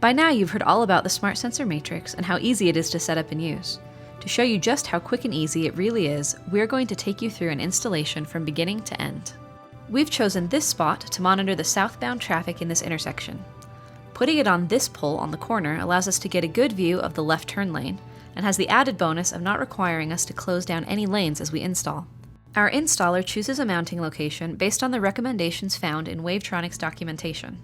By now you've heard all about the SmartSensor matrix and how easy it is to set up and use. To show you just how quick and easy it really is, we're going to take you through an installation from beginning to end. We've chosen this spot to monitor the southbound traffic in this intersection. Putting it on this pole on the corner allows us to get a good view of the left turn lane, and has the added bonus of not requiring us to close down any lanes as we install. Our installer chooses a mounting location based on the recommendations found in Wavetronic's documentation.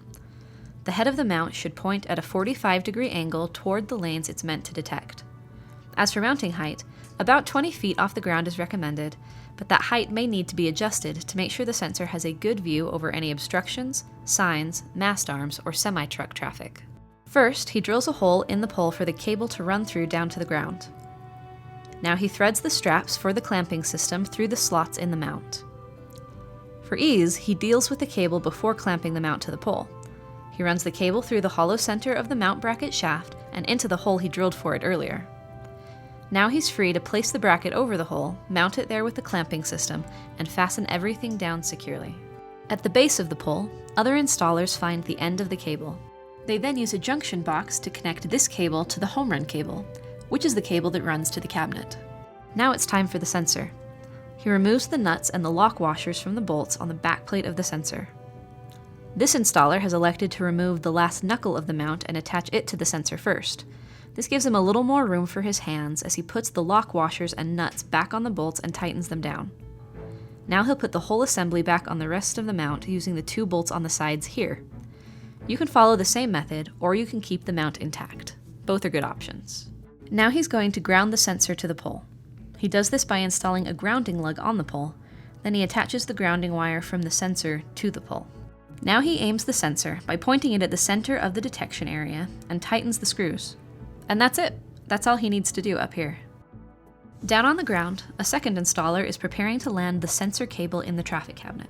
The head of the mount should point at a 45-degree angle toward the lanes it's meant to detect. As for mounting height, about 20 feet off the ground is recommended, but that height may need to be adjusted to make sure the sensor has a good view over any obstructions, signs, mast arms, or semi-truck traffic. First, he drills a hole in the pole for the cable to run through down to the ground. Now he threads the straps for the clamping system through the slots in the mount. For ease, he deals with the cable before clamping the mount to the pole. He runs the cable through the hollow center of the mount bracket shaft and into the hole he drilled for it earlier. Now he's free to place the bracket over the hole, mount it there with the clamping system, and fasten everything down securely. At the base of the pole, other installers find the end of the cable. They then use a junction box to connect this cable to the home run cable, which is the cable that runs to the cabinet. Now it's time for the sensor. He removes the nuts and the lock washers from the bolts on the backplate of the sensor. This installer has elected to remove the last knuckle of the mount and attach it to the sensor first. This gives him a little more room for his hands as he puts the lock washers and nuts back on the bolts and tightens them down. Now he'll put the whole assembly back on the rest of the mount using the 2 bolts on the sides here. You can follow the same method, or you can keep the mount intact. Both are good options. Now he's going to ground the sensor to the pole. He does this by installing a grounding lug on the pole, then he attaches the grounding wire from the sensor to the pole. Now he aims the sensor by pointing it at the center of the detection area and tightens the screws. And that's it. That's all he needs to do up here. Down on the ground, a second installer is preparing to land the sensor cable in the traffic cabinet.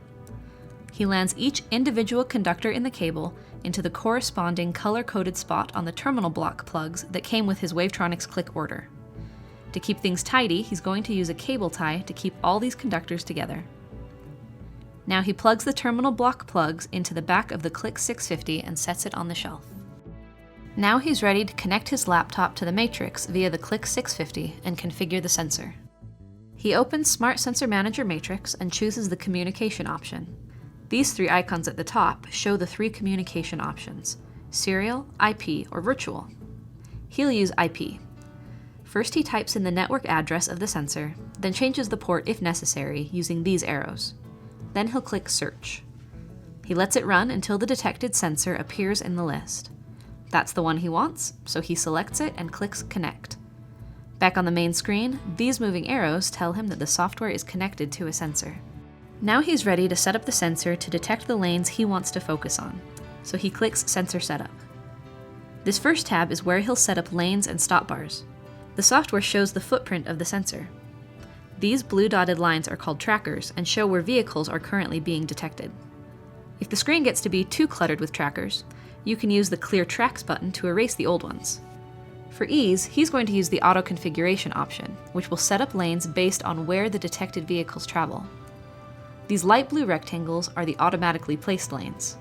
He lands each individual conductor in the cable into the corresponding color-coded spot on the terminal block plugs that came with his Wavetronic's click order. To keep things tidy, he's going to use a cable tie to keep all these conductors together. Now he plugs the terminal block plugs into the back of the Click 650 and sets it on the shelf. Now he's ready to connect his laptop to the matrix via the Click 650 and configure the sensor. He opens SmartSensor Manager Matrix and chooses the communication option. These 3 icons at the top show the 3 communication options: serial, IP, or virtual. He'll use IP. First he types in the network address of the sensor, then changes the port if necessary using these arrows. Then he'll click Search. He lets it run until the detected sensor appears in the list. That's the one he wants, so he selects it and clicks Connect. Back on the main screen, these moving arrows tell him that the software is connected to a sensor. Now he's ready to set up the sensor to detect the lanes he wants to focus on, so he clicks Sensor Setup. This first tab is where he'll set up lanes and stop bars. The software shows the footprint of the sensor. These blue dotted lines are called trackers and show where vehicles are currently being detected. If the screen gets to be too cluttered with trackers, you can use the Clear Tracks button to erase the old ones. For ease, he's going to use the Auto Configuration option, which will set up lanes based on where the detected vehicles travel. These light blue rectangles are the automatically placed lanes.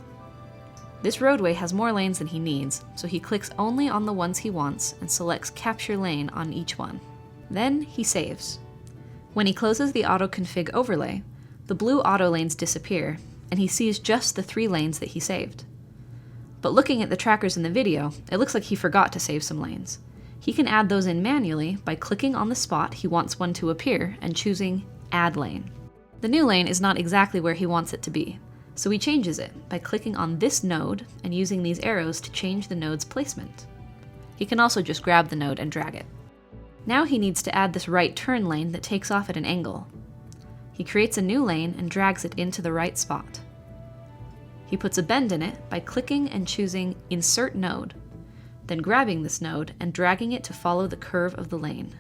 This roadway has more lanes than he needs, so he clicks only on the ones he wants and selects Capture Lane on each one. Then he saves. When he closes the Auto Config overlay, the blue auto lanes disappear, and he sees just the 3 lanes that he saved. But looking at the trackers in the video, it looks like he forgot to save some lanes. He can add those in manually by clicking on the spot he wants one to appear and choosing Add Lane. The new lane is not exactly where he wants it to be, so he changes it by clicking on this node and using these arrows to change the node's placement. He can also just grab the node and drag it. Now he needs to add this right turn lane that takes off at an angle. He creates a new lane and drags it into the right spot. He puts a bend in it by clicking and choosing Insert Node, then grabbing this node and dragging it to follow the curve of the lane.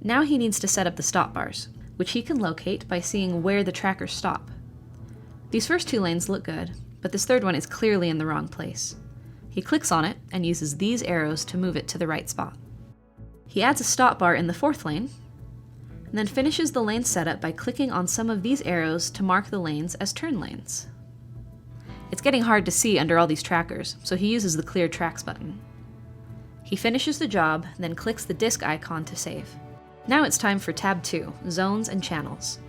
Now he needs to set up the stop bars, which he can locate by seeing where the trackers stop. These first 2 lanes look good, but this third one is clearly in the wrong place. He clicks on it and uses these arrows to move it to the right spot. He adds a stop bar in the 4th lane, and then finishes the lane setup by clicking on some of these arrows to mark the lanes as turn lanes. It's getting hard to see under all these trackers, so he uses the Clear Tracks button. He finishes the job, then clicks the disk icon to save. Now it's time for tab 2, Zones and Channels.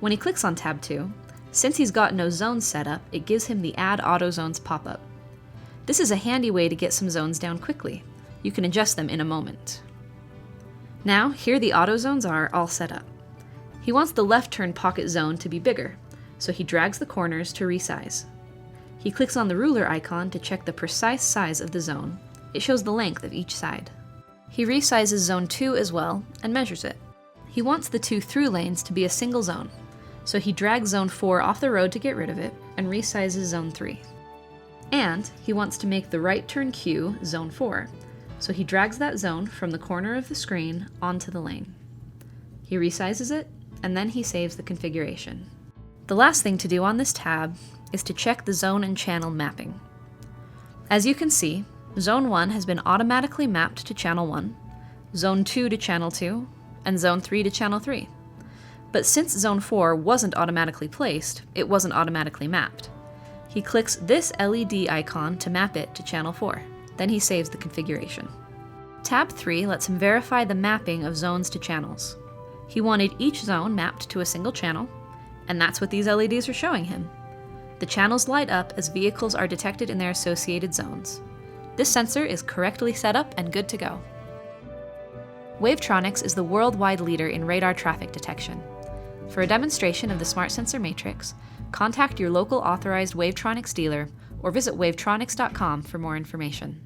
When he clicks on tab 2, since he's got no zones set up, it gives him the Add Auto Zones pop-up. This is a handy way to get some zones down quickly. You can adjust them in a moment. Now, here the auto zones are all set up. He wants the left turn pocket zone to be bigger, so he drags the corners to resize. He clicks on the ruler icon to check the precise size of the zone. It shows the length of each side. He resizes zone 2 as well and measures it. He wants the 2 through lanes to be a single zone, so he drags zone 4 off the road to get rid of it and resizes zone 3. And he wants to make the right turn queue zone 4, so he drags that zone from the corner of the screen onto the lane. He resizes it, and then he saves the configuration. The last thing to do on this tab is to check the zone and channel mapping. As you can see, Zone 1 has been automatically mapped to Channel 1, Zone 2 to Channel 2, and Zone 3 to Channel 3. But since Zone 4 wasn't automatically placed, it wasn't automatically mapped. He clicks this LED icon to map it to Channel 4. Then he saves the configuration. Tab 3 lets him verify the mapping of zones to channels. He wanted each zone mapped to a single channel, and that's what these LEDs are showing him. The channels light up as vehicles are detected in their associated zones. This sensor is correctly set up and good to go. Wavetronics is the worldwide leader in radar traffic detection. For a demonstration of the SmartSensor Matrix, contact your local authorized Wavetronics dealer or visit wavetronics.com for more information.